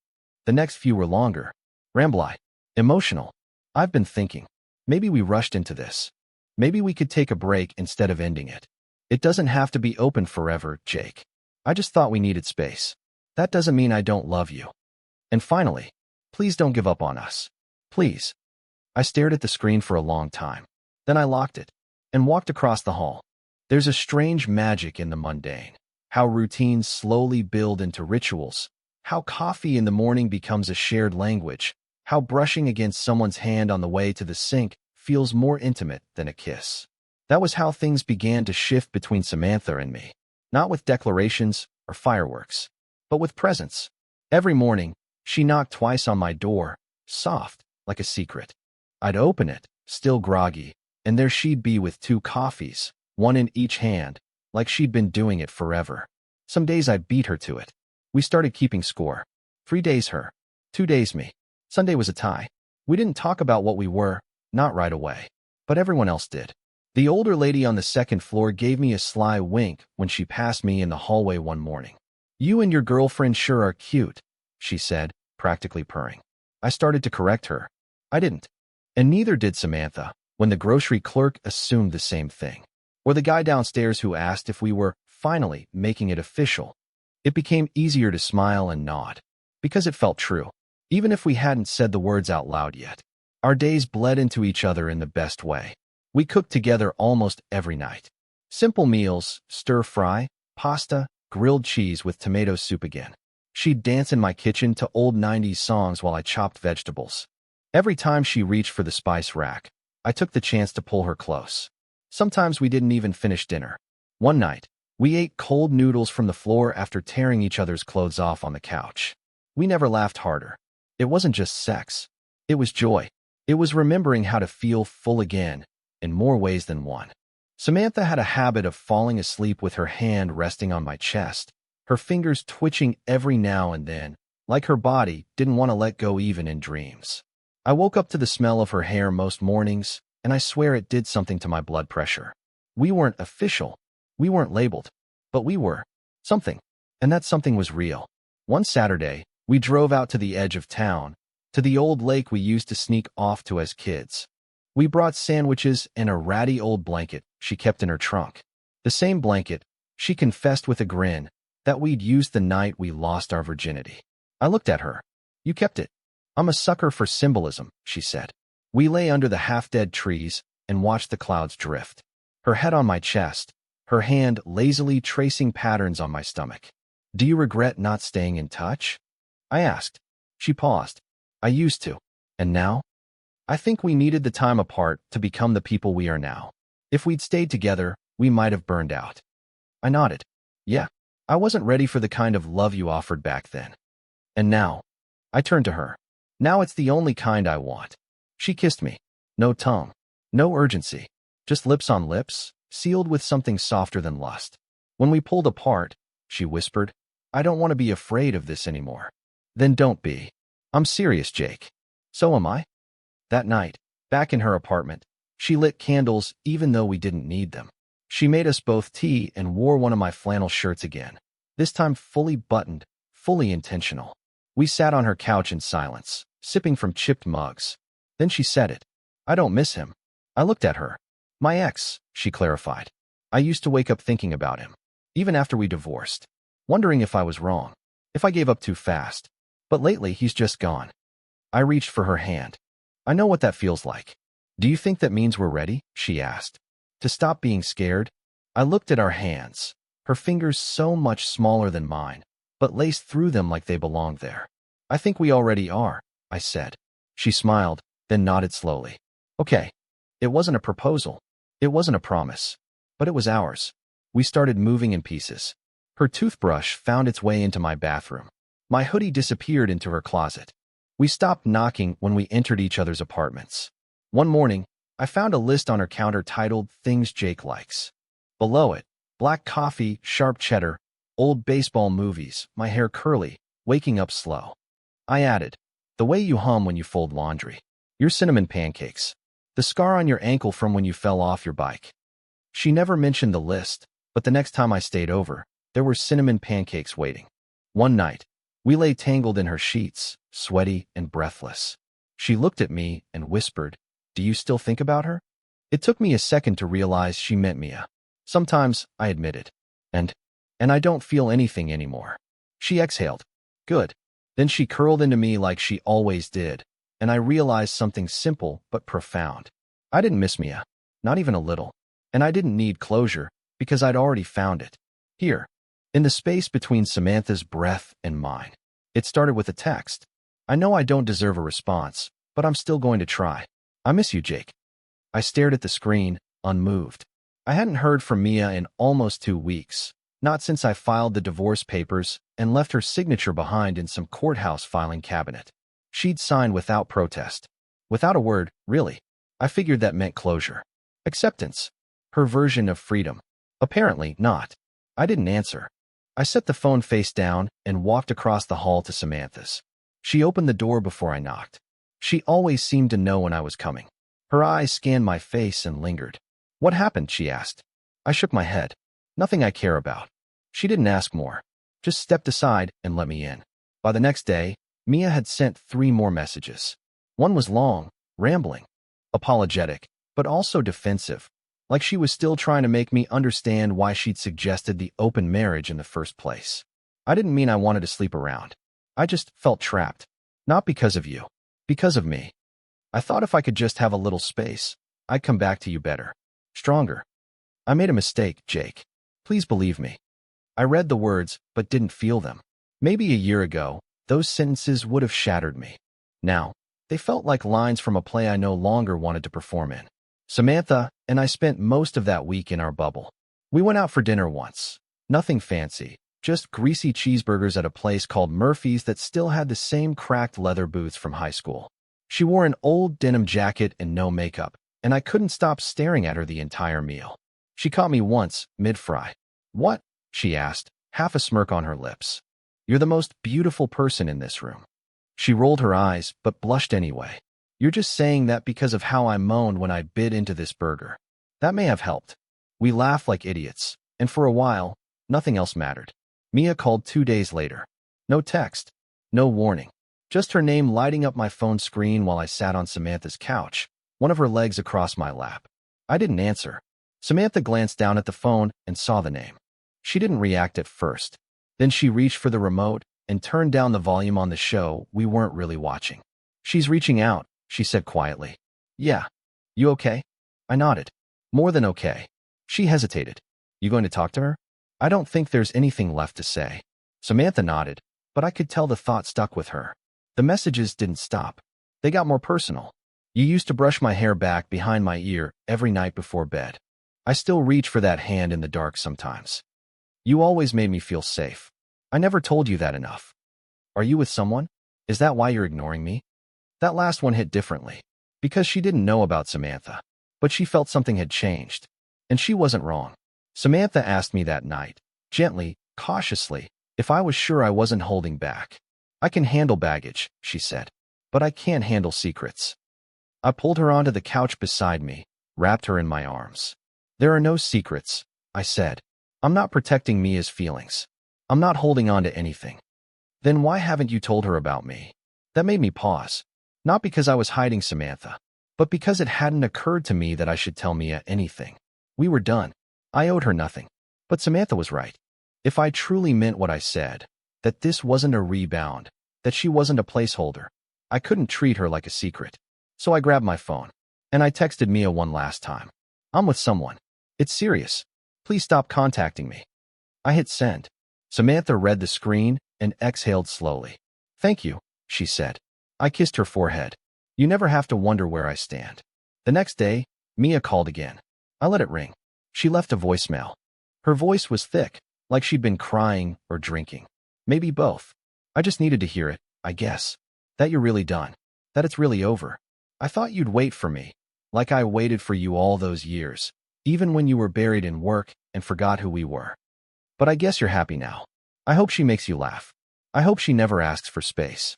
The next few were longer. Rambly. Emotional. I've been thinking. Maybe we rushed into this. Maybe we could take a break instead of ending it. It doesn't have to be open forever, Jake. I just thought we needed space. That doesn't mean I don't love you. And finally, please don't give up on us. Please. I stared at the screen for a long time. Then I locked it and walked across the hall. There's a strange magic in the mundane. How routines slowly build into rituals. How coffee in the morning becomes a shared language. How brushing against someone's hand on the way to the sink feels more intimate than a kiss. That was how things began to shift between Samantha and me. Not with declarations or fireworks, but with presence. Every morning, she knocked twice on my door, soft, like a secret. I'd open it, still groggy, and there she'd be with 2 coffees, one in each hand, like she'd been doing it forever. Some days I beat her to it. We started keeping score. 3 days her, 2 days me. Sunday was a tie. We didn't talk about what we were, not right away. But everyone else did. The older lady on the 2nd floor gave me a sly wink when she passed me in the hallway one morning. You and your girlfriend sure are cute, she said, practically purring. I started to correct her. I didn't. And neither did Samantha, when the grocery clerk assumed the same thing. Or the guy downstairs who asked if we were finally making it official. It became easier to smile and nod, because it felt true, even if we hadn't said the words out loud yet. Our days bled into each other in the best way. We cooked together almost every night. Simple meals, stir-fry, pasta, grilled cheese with tomato soup again. She'd dance in my kitchen to old 90s songs while I chopped vegetables. Every time she reached for the spice rack, I took the chance to pull her close. Sometimes we didn't even finish dinner. One night, we ate cold noodles from the floor after tearing each other's clothes off on the couch. We never laughed harder. It wasn't just sex. It was joy. It was remembering how to feel full again, in more ways than one. Samantha had a habit of falling asleep with her hand resting on my chest, her fingers twitching every now and then, like her body didn't want to let go even in dreams. I woke up to the smell of her hair most mornings, and I swear it did something to my blood pressure. We weren't official. We weren't labeled. But we were. Something. And that something was real. One Saturday, we drove out to the edge of town, to the old lake we used to sneak off to as kids. We brought sandwiches and a ratty old blanket she kept in her trunk. The same blanket, she confessed with a grin, that we'd used the night we lost our virginity. I looked at her. You kept it. I'm a sucker for symbolism, she said. We lay under the half-dead trees and watched the clouds drift. Her head on my chest, her hand lazily tracing patterns on my stomach. Do you regret not staying in touch? I asked. She paused. I used to. And now? I think we needed the time apart to become the people we are now. If we'd stayed together, we might have burned out. I nodded. Yeah, I wasn't ready for the kind of love you offered back then. And now? I turned to her. Now it's the only kind I want. She kissed me. No tongue. No urgency. Just lips on lips, sealed with something softer than lust. When we pulled apart, she whispered, "I don't want to be afraid of this anymore." Then don't be. I'm serious, Jake. So am I. That night, back in her apartment, she lit candles even though we didn't need them. She made us both tea and wore one of my flannel shirts again, this time fully buttoned, fully intentional. We sat on her couch in silence, sipping from chipped mugs. Then she said it. "I don't miss him." I looked at her. "My ex," she clarified. "I used to wake up thinking about him, even after we divorced, wondering if I was wrong, if I gave up too fast. But lately, he's just gone." I reached for her hand. "I know what that feels like." "Do you think that means we're ready?" she asked. "To stop being scared?" I looked at our hands, her fingers so much smaller than mine, but laced through them like they belonged there. "I think we already are," I said. She smiled, then nodded slowly. "Okay." It wasn't a proposal. It wasn't a promise. But it was ours. We started moving in pieces. Her toothbrush found its way into my bathroom. My hoodie disappeared into her closet. We stopped knocking when we entered each other's apartments. One morning, I found a list on her counter titled "Things Jake Likes." Below it, black coffee, sharp cheddar, old baseball movies, my hair curly, waking up slow. I added, "The way you hum when you fold laundry. Your cinnamon pancakes. The scar on your ankle from when you fell off your bike." She never mentioned the list, but the next time I stayed over, there were cinnamon pancakes waiting. One night, we lay tangled in her sheets, sweaty and breathless. She looked at me and whispered, "Do you still think about her?" It took me a second to realize she meant Mia. "Sometimes," I admitted. And I don't feel anything anymore." She exhaled. "Good." Then she curled into me like she always did, and I realized something simple but profound. I didn't miss Mia, not even a little, and I didn't need closure because I'd already found it. Here, in the space between Samantha's breath and mine. It started with a text. "I know I don't deserve a response, but I'm still going to try. I miss you, Jake." I stared at the screen, unmoved. I hadn't heard from Mia in almost 2 weeks, not since I filed the divorce papers and left her signature behind in some courthouse filing cabinet. She'd signed without protest. Without a word, really. I figured that meant closure. Acceptance. Her version of freedom. Apparently not. I didn't answer. I set the phone face down and walked across the hall to Samantha's. She opened the door before I knocked. She always seemed to know when I was coming. Her eyes scanned my face and lingered. "What happened?" she asked. I shook my head. "Nothing I care about." She didn't ask more, just stepped aside and let me in. By the next day, Mia had sent 3 more messages. One was long, rambling, apologetic, but also defensive, like she was still trying to make me understand why she'd suggested the open marriage in the first place. I didn't mean I wanted to sleep around. I just felt trapped. Not because of you, because of me. I thought if I could just have a little space, I'd come back to you better. Stronger. I made a mistake, Jake. Please believe me. I read the words, but didn't feel them. Maybe a year ago, those sentences would have shattered me. Now, they felt like lines from a play I no longer wanted to perform in. Samantha and I spent most of that week in our bubble. We went out for dinner once. Nothing fancy, just greasy cheeseburgers at a place called Murphy's that still had the same cracked leather boots from high school. She wore an old denim jacket and no makeup, and I couldn't stop staring at her the entire meal. She caught me once, mid-fry. "What?" she asked, half a smirk on her lips. "You're the most beautiful person in this room." She rolled her eyes, but blushed anyway. "You're just saying that because of how I moaned when I bit into this burger." That may have helped. We laughed like idiots, and for a while, nothing else mattered. Mia called 2 days later. No text, no warning. Just her name lighting up my phone screen while I sat on Samantha's couch, one of her legs across my lap. I didn't answer. Samantha glanced down at the phone and saw the name. She didn't react at first. Then she reached for the remote and turned down the volume on the show we weren't really watching. "She's reaching out," she said quietly. "Yeah. You okay?" I nodded. "More than okay." She hesitated. "You going to talk to her?" "I don't think there's anything left to say." Samantha nodded, but I could tell the thought stuck with her. The messages didn't stop. They got more personal. "You used to brush my hair back behind my ear every night before bed. I still reach for that hand in the dark sometimes. You always made me feel safe. I never told you that enough. Are you with someone? Is that why you're ignoring me?" That last one hit differently, because she didn't know about Samantha, but she felt something had changed. And she wasn't wrong. Samantha asked me that night, gently, cautiously, if I was sure I wasn't holding back. I can handle baggage, she said, but I can't handle secrets. I pulled her onto the couch beside me, wrapped her in my arms. There are no secrets, I said. I'm not protecting Mia's feelings. I'm not holding on to anything. Then why haven't you told her about me? That made me pause. Not because I was hiding Samantha, but because it hadn't occurred to me that I should tell Mia anything. We were done. I owed her nothing. But Samantha was right. If I truly meant what I said, that this wasn't a rebound, that she wasn't a placeholder, I couldn't treat her like a secret. So I grabbed my phone, and I texted Mia one last time. I'm with someone. It's serious. Please stop contacting me. I hit send. Samantha read the screen and exhaled slowly. Thank you, she said. I kissed her forehead. You never have to wonder where I stand. The next day, Mia called again. I let it ring. She left a voicemail. Her voice was thick, like she'd been crying or drinking. Maybe both. I just needed to hear it, I guess. That you're really done. That it's really over. I thought you'd wait for me, like I waited for you all those years, even when you were buried in work and forgot who we were. But I guess you're happy now. I hope she makes you laugh. I hope she never asks for space.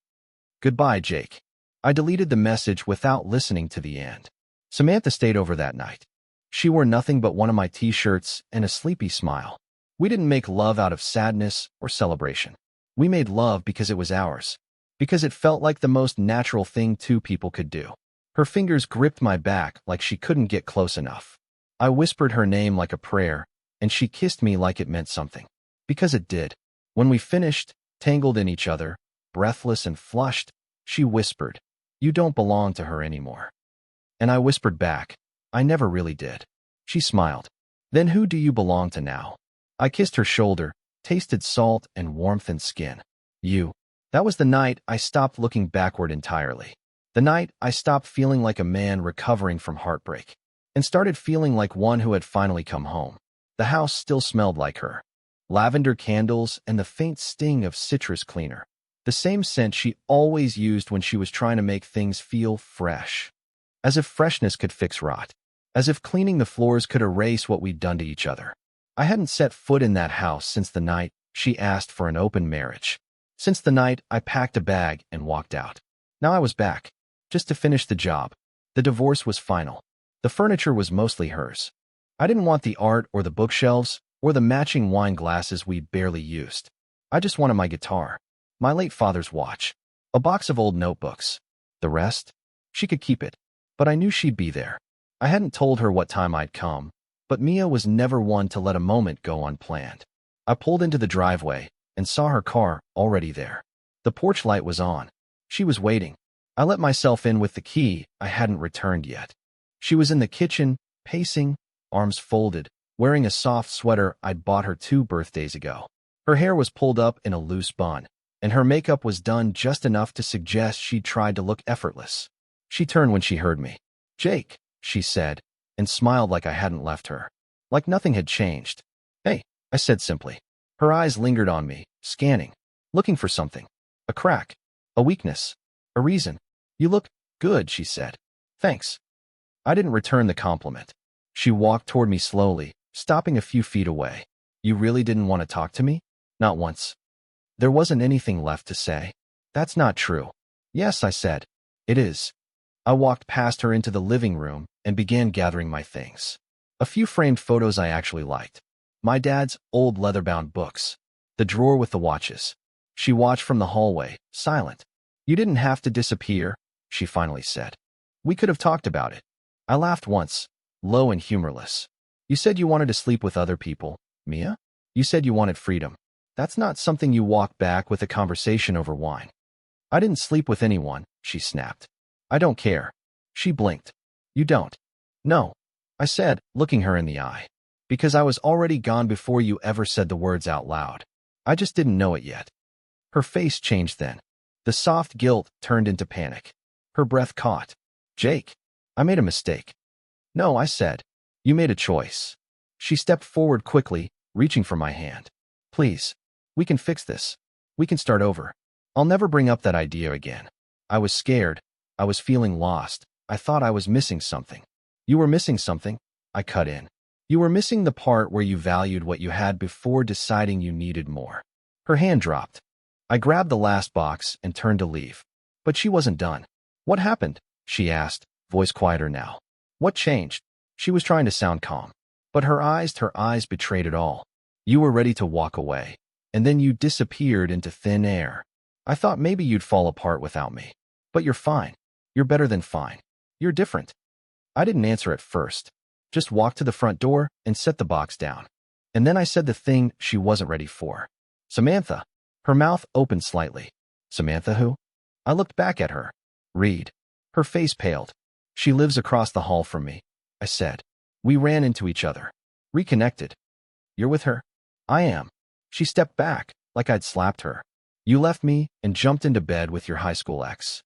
Goodbye, Jake. I deleted the message without listening to the end. Samantha stayed over that night. She wore nothing but one of my t-shirts and a sleepy smile. We didn't make love out of sadness or celebration. We made love because it was ours, because it felt like the most natural thing two people could do. Her fingers gripped my back like she couldn't get close enough. I whispered her name like a prayer, and she kissed me like it meant something. Because it did. When we finished, tangled in each other, breathless and flushed, she whispered, "You don't belong to her anymore." And I whispered back, "I never really did." She smiled. "Then who do you belong to now?" I kissed her shoulder, tasted salt and warmth in skin. "You." That was the night I stopped looking backward entirely. The night I stopped feeling like a man recovering from heartbreak and started feeling like one who had finally come home. The house still smelled like her. Lavender candles and the faint sting of citrus cleaner. The same scent she always used when she was trying to make things feel fresh. As if freshness could fix rot. As if cleaning the floors could erase what we'd done to each other. I hadn't set foot in that house since the night she asked for an open marriage. Since the night I packed a bag and walked out. Now I was back. Just to finish the job. The divorce was final. The furniture was mostly hers. I didn't want the art or the bookshelves or the matching wine glasses we barely used. I just wanted my guitar, my late father's watch, a box of old notebooks. The rest? She could keep it. But I knew she'd be there. I hadn't told her what time I'd come, but Mia was never one to let a moment go unplanned. I pulled into the driveway and saw her car already there. The porch light was on. She was waiting. I let myself in with the key I hadn't returned yet. She was in the kitchen, pacing, arms folded, wearing a soft sweater I'd bought her 2 birthdays ago. Her hair was pulled up in a loose bun, and her makeup was done just enough to suggest she'd tried to look effortless. She turned when she heard me. "Jake," she said, and smiled like I hadn't left her. Like nothing had changed. "Hey," I said simply. Her eyes lingered on me, scanning, looking for something. A crack, a weakness, a reason. "You look good," she said. "Thanks." I didn't return the compliment. She walked toward me slowly, stopping a few feet away. "You really didn't want to talk to me?" "Not once." There wasn't anything left to say. "That's not true." "Yes," I said. "It is." I walked past her into the living room and began gathering my things. A few framed photos I actually liked. My dad's old leather-bound books. The drawer with the watches. She watched from the hallway, silent. "You didn't have to disappear," she finally said. "We could have talked about it." I laughed once, low and humorless. "You said you wanted to sleep with other people, Mia? You said you wanted freedom. That's not something you walk back with a conversation over wine." "I didn't sleep with anyone," she snapped. "I don't care." She blinked. "You don't?" "No," I said, looking her in the eye. "Because I was already gone before you ever said the words out loud. I just didn't know it yet." Her face changed then. The soft guilt turned into panic. Her breath caught. "Jake, I made a mistake." "No," I said. "You made a choice." She stepped forward quickly, reaching for my hand. "Please. We can fix this. We can start over. I'll never bring up that idea again." I was scared. I was feeling lost. I thought I was missing something. "You were missing something," I cut in. You were missing the part where you valued what you had before deciding you needed more. Her hand dropped. I grabbed the last box and turned to leave. But she wasn't done. What happened? She asked, voice quieter now. What changed? She was trying to sound calm, but her eyes betrayed it all. You were ready to walk away, and then you disappeared into thin air. I thought maybe you'd fall apart without me. But you're fine. You're better than fine. You're different. I didn't answer at first. Just walked to the front door and set the box down. And then I said the thing she wasn't ready for. Samantha. Her mouth opened slightly. Samantha who? I looked back at her. Reed. Her face paled. She lives across the hall from me, I said. We ran into each other. Reconnected. You're with her? I am. She stepped back, like I'd slapped her. You left me and jumped into bed with your high school ex.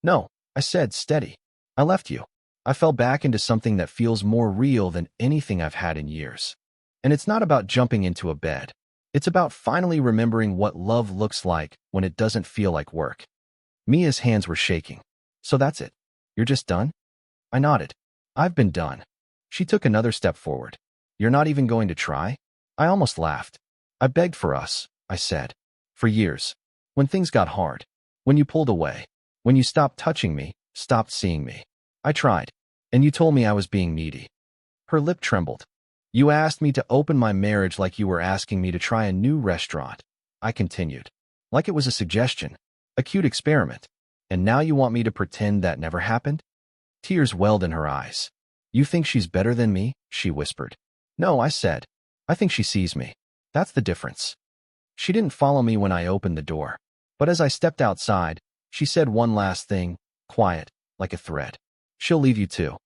No, I said, steady. I left you. I fell back into something that feels more real than anything I've had in years. And it's not about jumping into a bed. It's about finally remembering what love looks like when it doesn't feel like work. Mia's hands were shaking. So that's it. You're just done? I nodded. I've been done. She took another step forward. You're not even going to try? I almost laughed. I begged for us, I said. For years. When things got hard. When you pulled away. When you stopped touching me, stopped seeing me. I tried. And you told me I was being needy. Her lip trembled. You asked me to open my marriage like you were asking me to try a new restaurant. I continued. Like it was a suggestion. A cute experiment. And now you want me to pretend that never happened? Tears welled in her eyes. You think she's better than me? She whispered. No, I said. I think she sees me. That's the difference. She didn't follow me when I opened the door. But as I stepped outside, she said one last thing, quiet, like a thread. She'll leave you too.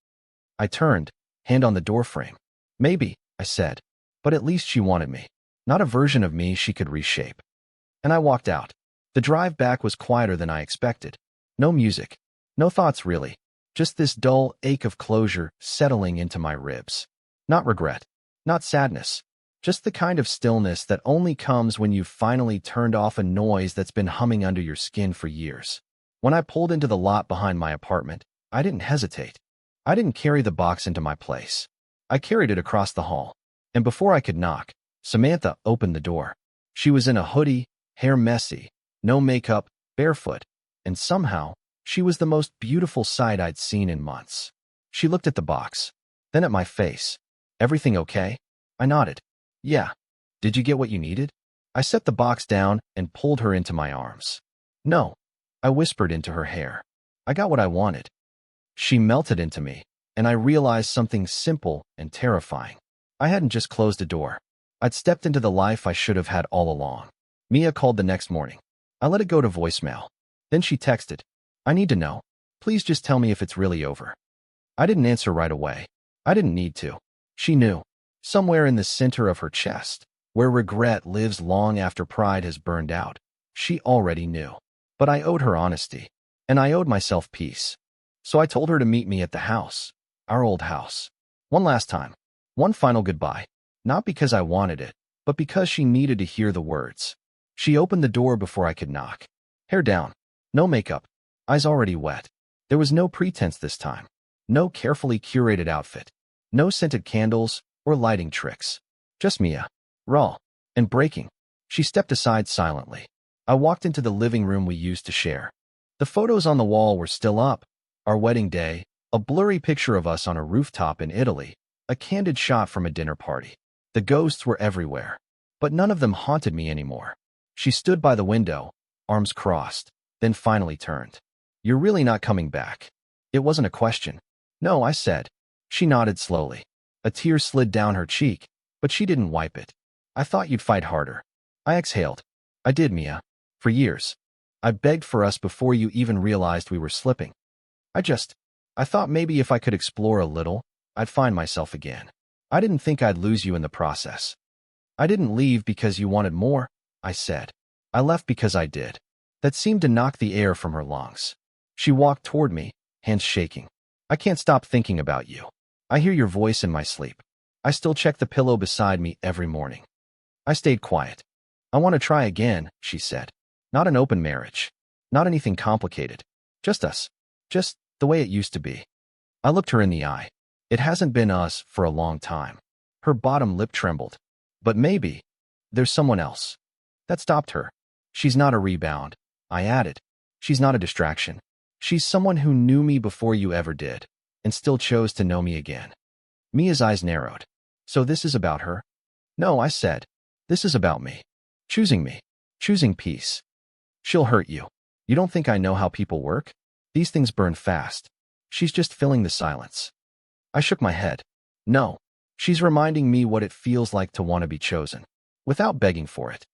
I turned, hand on the doorframe. Maybe, I said. But at least she wanted me. Not a version of me she could reshape. And I walked out. The drive back was quieter than I expected. No music. No thoughts really. Just this dull ache of closure settling into my ribs. Not regret. Not sadness. Just the kind of stillness that only comes when you've finally turned off a noise that's been humming under your skin for years. When I pulled into the lot behind my apartment, I didn't hesitate. I didn't carry the box into my place. I carried it across the hall. And before I could knock, Samantha opened the door. She was in a hoodie, hair messy, no makeup, barefoot, and somehow, she was the most beautiful sight I'd seen in months. She looked at the box, then at my face. Everything okay? I nodded. Yeah. Did you get what you needed? I set the box down and pulled her into my arms. No. I whispered into her hair. I got what I wanted. She melted into me, and I realized something simple and terrifying. I hadn't just closed a door. I'd stepped into the life I should have had all along. Mia called the next morning. I let it go to voicemail. Then she texted. I need to know. Please just tell me if it's really over. I didn't answer right away. I didn't need to. She knew. Somewhere in the center of her chest, where regret lives long after pride has burned out, she already knew. But I owed her honesty, and I owed myself peace. So I told her to meet me at the house, our old house. One last time. One final goodbye. Not because I wanted it, but because she needed to hear the words. She opened the door before I could knock. Hair down. No makeup. Eyes already wet. There was no pretense this time. No carefully curated outfit. No scented candles or lighting tricks. Just Mia. Raw. And breaking. She stepped aside silently. I walked into the living room we used to share. The photos on the wall were still up. Our wedding day, a blurry picture of us on a rooftop in Italy, a candid shot from a dinner party. The ghosts were everywhere. But none of them haunted me anymore. She stood by the window, arms crossed, then finally turned. You're really not coming back. It wasn't a question. No, I said. She nodded slowly. A tear slid down her cheek, but she didn't wipe it. I thought you'd fight harder. I exhaled. I did, Mia. For years. I begged for us before you even realized we were slipping. I thought maybe if I could explore a little, I'd find myself again. I didn't think I'd lose you in the process. I didn't leave because you wanted more, I said. I left because I did. That seemed to knock the air from her lungs. She walked toward me, hands shaking. I can't stop thinking about you. I hear your voice in my sleep. I still check the pillow beside me every morning. I stayed quiet. I want to try again, she said. Not an open marriage. Not anything complicated. Just us. Just the way it used to be. I looked her in the eye. It hasn't been us for a long time. Her bottom lip trembled. But maybe there's someone else. That stopped her. She's not a rebound, I added. She's not a distraction. She's someone who knew me before you ever did, and still chose to know me again. Mia's eyes narrowed. So this is about her? No, I said. This is about me. Choosing me. Choosing peace. She'll hurt you. You don't think I know how people work? These things burn fast. She's just filling the silence. I shook my head. No. She's reminding me what it feels like to want to be chosen, without begging for it.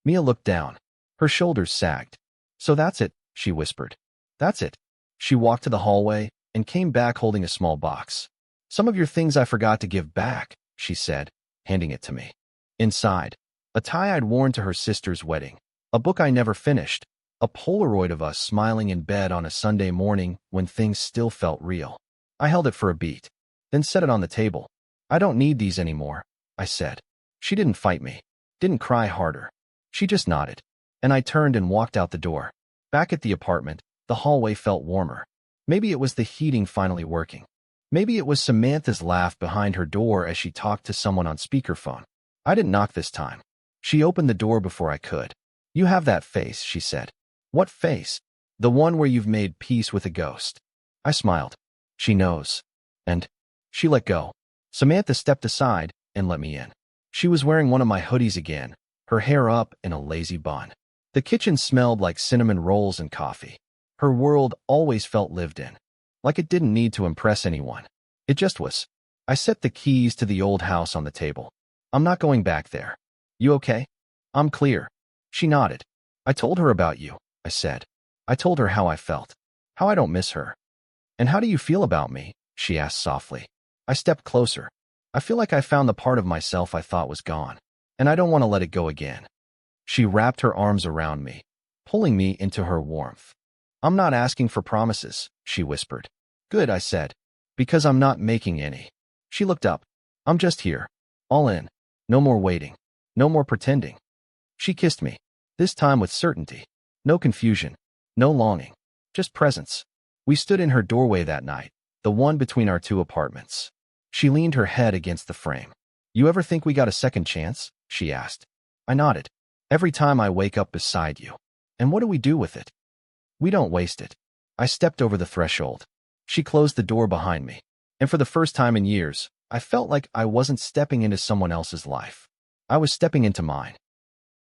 Mia looked down. Her shoulders sagged. So that's it, she whispered. That's it. She walked to the hallway and came back holding a small box. Some of your things I forgot to give back, she said, handing it to me. Inside, a tie I'd worn to her sister's wedding, a book I never finished, a Polaroid of us smiling in bed on a Sunday morning when things still felt real. I held it for a beat, then set it on the table. I don't need these anymore, I said. She didn't fight me, didn't cry harder. She just nodded, and I turned and walked out the door. Back at the apartment, the hallway felt warmer. Maybe it was the heating finally working. Maybe it was Samantha's laugh behind her door as she talked to someone on speakerphone. I didn't knock this time. She opened the door before I could. You have that face, she said. What face? The one where you've made peace with a ghost. I smiled. She knows. And she let go. Samantha stepped aside and let me in. She was wearing one of my hoodies again, her hair up in a lazy bun. The kitchen smelled like cinnamon rolls and coffee. Her world always felt lived in, like it didn't need to impress anyone. It just was. I set the keys to the old house on the table. I'm not going back there. You okay? I'm clear. She nodded. I told her about you, I said. I told her how I felt, how I don't miss her. And how do you feel about me? She asked softly. I stepped closer. I feel like I found the part of myself I thought was gone, and I don't want to let it go again. She wrapped her arms around me, pulling me into her warmth. I'm not asking for promises, she whispered. Good, I said, because I'm not making any. She looked up. I'm just here, all in. No more waiting. No more pretending. She kissed me, this time with certainty. No confusion. No longing. Just presence. We stood in her doorway that night, the one between our two apartments. She leaned her head against the frame. You ever think we got a second chance? She asked. I nodded. Every time I wake up beside you. And what do we do with it? We don't waste it. I stepped over the threshold. She closed the door behind me. And for the first time in years, I felt like I wasn't stepping into someone else's life. I was stepping into mine.